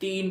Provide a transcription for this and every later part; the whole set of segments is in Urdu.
3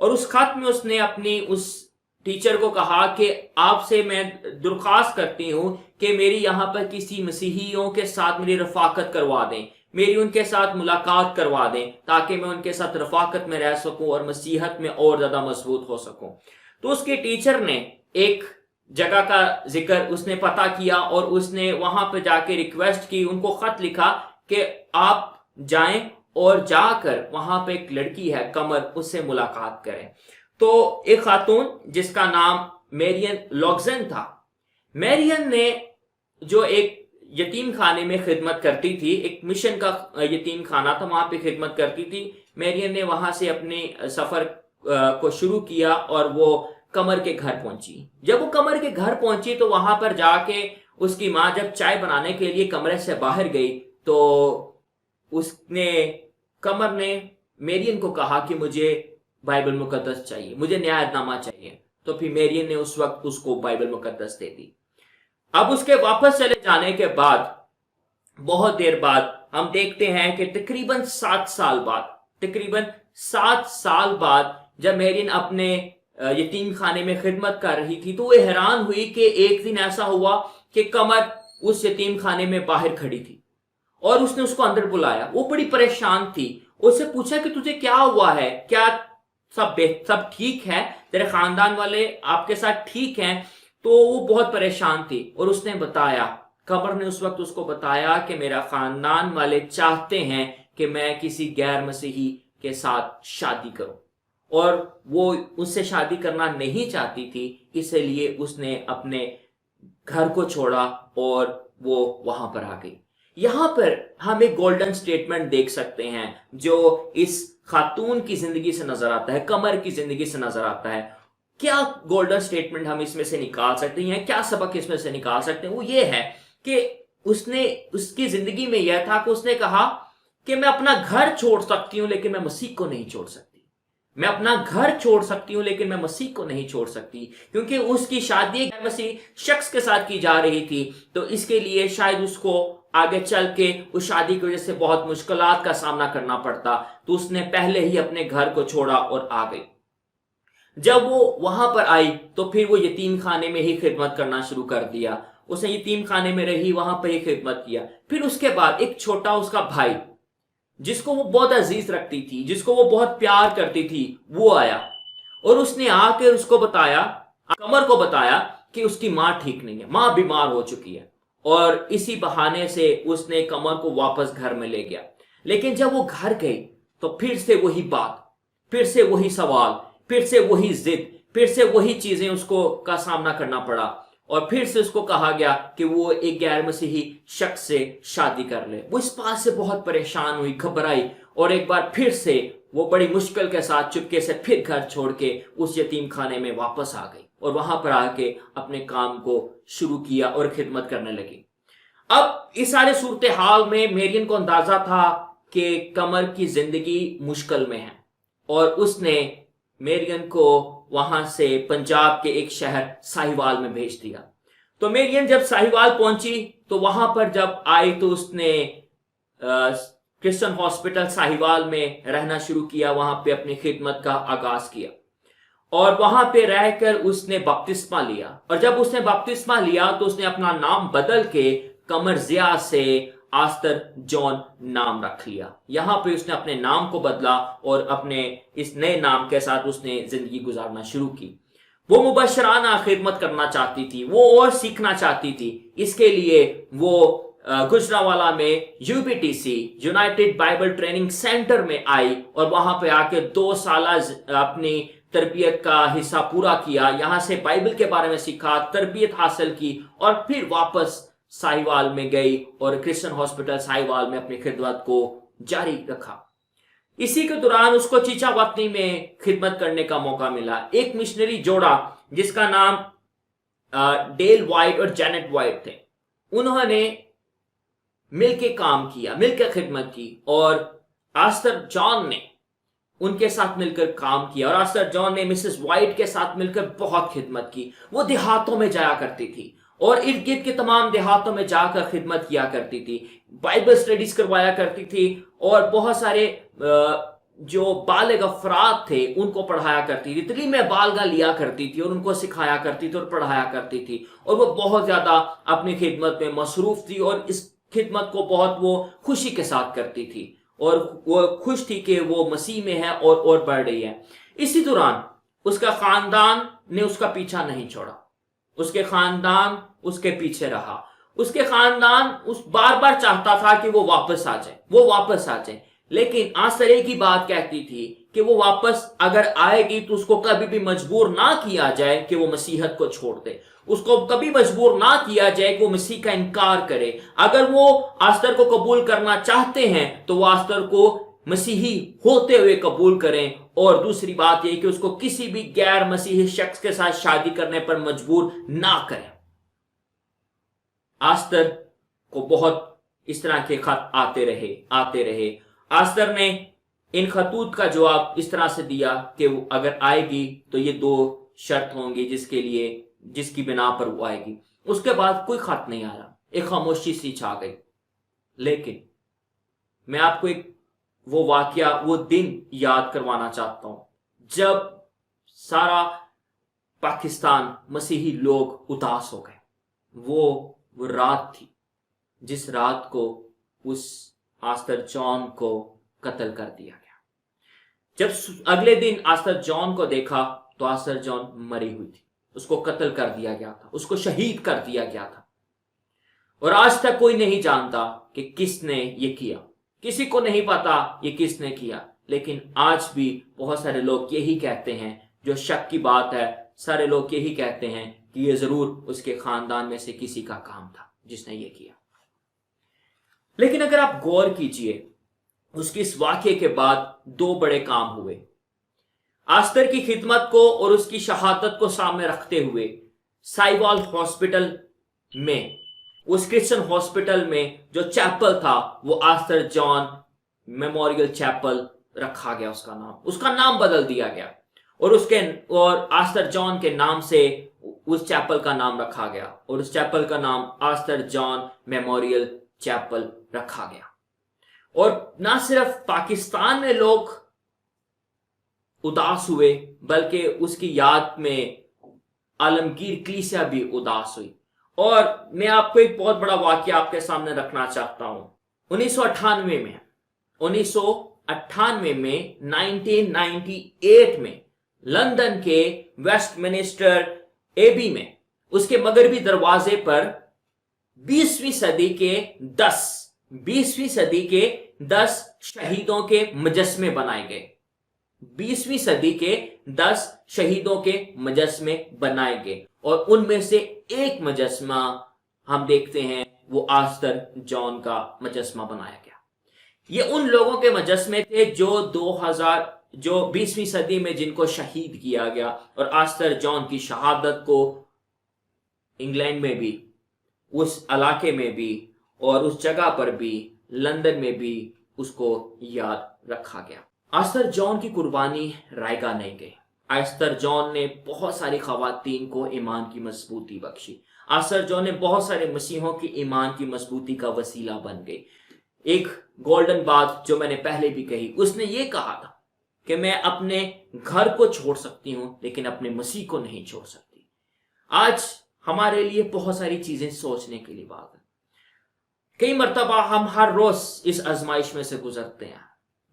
اور اس خط میں اس نے اپنی اس ٹیچر کو کہا کہ آپ سے میں درخواست کرتی ہوں کہ میری یہاں پر کسی مسیحیوں کے ساتھ میری رفاقت کروا دیں، میری ان کے ساتھ ملاقات کروا دیں تاکہ میں ان کے ساتھ رفاقت میں رہ سکوں اور مسیحت میں اور زیادہ مضبوط ہو سکوں۔ تو اس کے ٹیچر نے ایک جگہ کا ذکر اس نے پتہ کیا اور اس نے وہاں پہ جا کے ریکویسٹ کی، ان کو خط لکھا کہ آپ جائیں اور جا کر وہاں پہ ایک لڑکی ہے قمر، اس سے ملاقات کریں۔ تو ایک خاتون جس کا نام میرین لوگزن تھا، میرین نے جو ایک یتیم خانے میں خدمت کرتی تھی، ایک مشن کا یتیم خانہ تھا، وہاں پہ خدمت کرتی تھی، میرین نے وہاں سے اپنے سفر کو شروع کیا اور وہ قمر کے گھر پہنچی۔ جب وہ قمر کے گھر پہنچی تو وہاں پر جا کے اس کی ماں جب چائے بنانے کے لیے کمرے سے باہر گئی تو قمر نے میرین کو کہا کہ مجھے بائبل مقدس چاہیے، مجھے نہایت نامہ چاہیے۔ تو پھر میرین نے اس وقت اس کو بائبل مقدس دے دی۔ اب اس کے واپس چلے جانے کے بعد بہت دیر بعد ہم دیکھتے ہیں کہ تقریباً 7 سال بعد جب میرین اپنے یتیم خانے میں خدمت کر رہی تھی تو وہ حیران ہوئی کہ ایک دن ایسا ہوا کہ قمر اس یتیم خانے میں باہر کھڑی تھی اور اس نے اس کو اندر بلایا۔ وہ بڑی پریشان تھی، اس سے پوچھا کہ تجھے کیا ہوا ہے، کیا سب ٹھیک ہے، تیرے خاندان والے آپ کے ساتھ ٹھیک ہیں؟ تو وہ بہت پریشان تھی اور اس نے بتایا، قمر نے اس وقت اس کو بتایا کہ میرا خاندان والے چاہتے ہیں کہ میں کسی غیر مسیحی کے ساتھ شادی کروں اور وہ اس سے شادی کرنا نہیں چاہتی تھی، اس لیے اس نے اپنے گھر کو چھوڑا اور وہ وہاں پر آ گئی۔ یہاں پر ہم ایک گولڈن سٹیٹمنٹ دیکھ سکتے ہیں جو اس خاتون کی زندگی سے نظر آتا ہے، قمر کی زندگی سے نظر آتا ہے۔ کیا گولڈن سٹیٹمنٹ ہم اس میں سے نکال سکتے ہیں، کیا سبق اس میں سے نکال سکتے ہیں؟ وہ یہ ہے کہ اس کی زندگی میں یہ تھا کہ اس نے کہا کہ میں اپنا گھر چھوڑ سکتی ہوں لیکن میں مسیح کو نہیں چھوڑ سکتی، میں اپنا گھر چھوڑ سکتی ہوں لیکن میں مسیح کو نہیں چھوڑ سکتی، کیونکہ اس کی شادی ایک مسیح شخص کے ساتھ کی جا رہی تھی، تو اس کے لیے شاید اس کو آگے چل کے اس شادی کی وجہ سے بہت مشکلات کا سامنا کرنا پڑتا، تو اس نے پہلے ہی اپنے گھر کو چھوڑا اور آ گئی۔ جب وہ وہاں پر آئی تو پھر وہ یتیم خانے میں ہی خدمت کرنا شروع کر دیا، اس نے یتیم خانے میں رہی، وہاں پہ ہی خدمت کیا۔ پھر اس کے بعد ایک چھوٹا اس کا بھائی جس کو وہ بہت عزیز رکھتی تھی، جس کو وہ بہت پیار کرتی تھی، وہ آیا اور اس نے آ کے اس کو بتایا، قمر کو بتایا کہ اس کی ماں ٹھیک نہیں ہے، ماں بیمار ہو چکی ہے، اور اسی بہانے سے اس نے قمر کو واپس گھر میں لے گیا۔ لیکن جب وہ گھر گئی تو پھر سے وہی بات، پھر سے وہی سوال، پھر سے وہی ضد، پھر سے وہی چیزیں اس کو کا سامنا کرنا پڑا، اور پھر سے اس کو کہا گیا کہ وہ ایک غیر مسیحی شخص سے شادی کر لے۔ وہ اس بات سے بہت پریشان ہوئی، گھبرائی، اور ایک بار پھر سے وہ بڑی مشکل کے ساتھ چپکے سے پھر گھر چھوڑ کے اس یتیم خانے میں واپس آ گئی اور وہاں پر آ کے اپنے کام کو شروع کیا اور خدمت کرنے لگی۔ اب اس سارے صورتحال میں میرین کو اندازہ تھا کہ قمر کی زندگی مشکل میں ہے، اور اس نے میرین کو وہاں سے پنجاب کے ایک شہر ساہیوال میں بھیج دیا۔ تو میرین جب ساہیوال پہنچی تو وہاں پر جب آئی تو اس نے کرسچن ہاسپٹل ساہیوال میں رہنا شروع کیا، وہاں پہ اپنی خدمت کا آغاز کیا، اور وہاں پہ رہ کر اس نے بپتسمہ لیا، اور جب اس نے بپتسمہ لیا تو اس نے اپنا نام بدل کے قمر ضیاء سے آستر جان نام رکھ لیا۔ یہاں پہ اس نے اپنے نام کو بدلا اور اپنے اس نئے نام کے ساتھ اس نے زندگی گزارنا شروع کی۔ وہ مبشرانہ خدمت کرنا چاہتی تھی، وہ اور سیکھنا چاہتی تھی، اس کے لیے وہ گجرانوالہ میں UBTC United Bible training centre میں آئی اور وہاں پہ آ کے 2 سالہ اپنی تربیت کا حصہ پورا کیا، یہاں سے بائبل کے بارے میں سیکھا، تربیت حاصل کی، اور پھر واپس ساہیوال میں گئی اور کرسچن ہاسپٹل ساہیوال میں اپنی خدمت کو جاری رکھا۔ اسی کے دوران اس کو چیچا وطنی میں خدمت کرنے کا موقع ملا۔ ایک مشنری جوڑا جس کا نام ڈیل وائٹ اور جینٹ وائٹ تھے، انہوں نے مل کے کام کیا، مل کے خدمت کی، اور آستر جان نے ان کے ساتھ مل کر کام کیا، اور آستر جان نے مسز وائٹ کے ساتھ مل کر بہت خدمت کی۔ وہ دیہاتوں میں جایا کرتی تھی اور ارد گرد کے تمام دیہاتوں میں جا کر خدمت کیا کرتی تھی، بائبل سٹڈیز کروایا کرتی تھی، اور بہت سارے جو بالغ افراد تھے ان کو پڑھایا کرتی تھی، تعلیم بالغہ لیا کرتی تھی اور ان کو سکھایا کرتی تھی اور پڑھایا کرتی تھی، اور وہ بہت زیادہ اپنی خدمت میں مصروف تھی اور اس خدمت کو بہت وہ خوشی کے ساتھ کرتی تھی، اور وہ خوش تھی کہ وہ مسیح میں ہے اور بڑھ رہی ہے۔ اسی دوران اس کا خاندان نے اس کا پیچھا نہیں چھوڑا، اس کے خاندان اس کے پیچھے رہا، اس کے خاندان بار بار چاہتا تھا کہ وہ واپس آ جائے، لیکن آستر ایک ہی بات کہتی تھی کہ وہ واپس اگر آئے گی تو اس کو کبھی بھی مجبور نہ کیا جائے کہ وہ مسیحیت کو چھوڑ دے، اس کو کبھی مجبور نہ کیا جائے کہ وہ مسیح کا انکار کرے۔ اگر وہ آستر کو قبول کرنا چاہتے ہیں تو وہ آستر کو مسیحی ہوتے ہوئے قبول کریں، اور دوسری بات یہ کہ اس کو کسی بھی غیر مسیحی شخص کے ساتھ شادی کرنے پر مجبور نہ کریں۔ آستر کو بہت اس طرح کے خط آتے رہے۔ آستر نے ان خطوط کا جواب اس طرح سے دیا کہ وہ اگر آئے گی تو یہ 2 شرط ہوں گی جس کی بنا پر وہ آئے گی۔ اس کے بعد کوئی خط نہیں آیا، ایک خاموشی سی چھا گئی۔ لیکن میں آپ کو وہ واقعہ، وہ دن یاد کروانا چاہتا ہوں جب سارا پاکستان مسیحی لوگ اداس ہو گئے۔ وہ رات تھی جس رات کو اس آستر جان کو قتل کر دیا گیا۔ جب اگلے دن آستر جان کو دیکھا تو آستر جان مری ہوئی تھی، اس کو قتل کر دیا گیا تھا، اس کو شہید کر دیا گیا تھا، اور آج تک کوئی نہیں جانتا کہ کس نے یہ کیا، کسی کو نہیں پتا یہ کس نے کیا۔ لیکن آج بھی بہت سارے لوگ یہی کہتے ہیں، جو شک کی بات ہے، سارے لوگ یہی کہتے ہیں کہ یہ ضرور اس کے خاندان میں سے کسی کا کام تھا جس نے یہ کیا۔ لیکن اگر آپ غور کیجئے، اس کی اس واقعے کے بعد 2 بڑے کام ہوئے۔ آستر کی خدمت کو اور اس کی شہادت کو سامنے رکھتے ہوئے سائیوال ہاسپٹل میں، اس کرسچن ہاسپٹل میں جو چیپل تھا، وہ آستر جان میموریل چیپل رکھا گیا، اس کا نام بدل دیا گیا، اور آستر جان کے نام سے اس چیپل کا نام رکھا گیا، اور اس چیپل کا نام آستر جان میموریل چیپل رکھا گیا۔ اور نہ صرف پاکستان میں لوگ اداس ہوئے، بلکہ اس کی یاد میں عالمگیر کلیسیا بھی اداس ہوئی۔ اور میں آپ کو ایک بہت بڑا واقعہ آپ کے سامنے رکھنا چاہتا ہوں۔ 1998 میں 1998 میں لندن کے ویسٹ منسٹر ایبی میں، اس کے مغربی دروازے پر 20ویں صدی کے 10 شہیدوں کے مجسمے بنائے گئے۔ 20ویں صدی کے 10 شہیدوں کے مجسمے بنائے گئے، اور ان میں سے ایک مجسمہ ہم دیکھتے ہیں وہ آستر جان کا مجسمہ بنایا گیا۔ یہ ان لوگوں کے مجسمے تھے جو 20ویں صدی میں جن کو شہید کیا گیا، اور آستر جان کی شہادت کو انگلینڈ میں بھی، اس علاقے میں بھی، اور اس جگہ پر بھی، لندن میں بھی اس کو یاد رکھا گیا۔ آستر جان کی قربانی رائے گاہ نہیں گئی۔ آستر جان نے بہت ساری خواتین کو ایمان کی مضبوطی بخشی۔ آستر جان نے بہت سارے مسیحوں کی ایمان کی مضبوطی کا وسیلہ بن گئی۔ ایک گولڈن بات جو میں نے پہلے بھی کہی، اس نے یہ کہا تھا کہ میں اپنے گھر کو چھوڑ سکتی ہوں لیکن اپنے مسیح کو نہیں چھوڑ سکتی۔ آج ہمارے لیے بہت ساری چیزیں سوچنے کے لیے بات ہے۔ کئی مرتبہ ہم ہر روز اس آزمائش میں سے گزرتے ہیں۔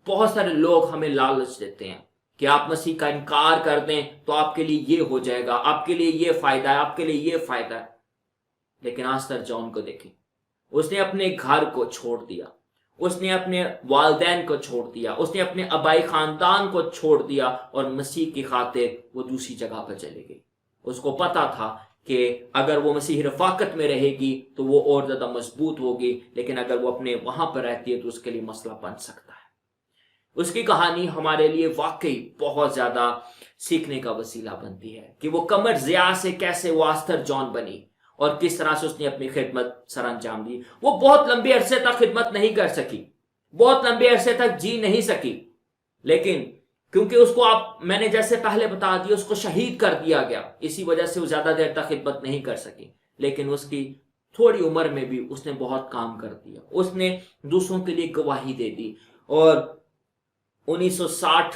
بہت سارے لوگ ہمیں لالچ دیتے ہیں کہ آپ مسیح کا انکار کر دیں تو آپ کے لیے یہ ہو جائے گا، آپ کے لیے یہ فائدہ ہے، آپ کے لیے یہ فائدہ ہے۔ لیکن آستر جان کو دیکھیں، اس نے اپنے گھر کو چھوڑ دیا، اس نے اپنے والدین کو چھوڑ دیا، اس نے اپنے آبائی خاندان کو چھوڑ دیا، اور مسیح کی خاطر وہ دوسری جگہ پر چلے گئی۔ اس کو پتا تھا کہ اگر وہ مسیح رفاقت میں رہے گی تو وہ اور زیادہ مضبوط ہوگی، لیکن اگر وہ اپنے وہاں پر رہتی ہے تو اس کے لیے مسئلہ بن سکتا ہے۔ اس کی کہانی ہمارے لیے واقعی بہت زیادہ سیکھنے کا وسیلہ بنتی ہے کہ وہ قمر ضیاء سے کیسے وہ آستر جان بنی، اور کس طرح سے اس نے اپنی خدمت سر انجام دی۔ وہ بہت لمبے عرصے تک خدمت نہیں کر سکی، بہت لمبے عرصے تک جی نہیں سکی، لیکن کیونکہ اس کو میں نے جیسے پہلے بتا دیا، اس کو شہید کر دیا گیا، اسی وجہ سے وہ زیادہ دیر تک خدمت نہیں کر سکی۔ لیکن اس کی تھوڑی عمر میں بھی اس نے بہت کام کر دیا، اس نے دوسروں کے لیے گواہی دے دی، اور 1960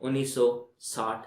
1960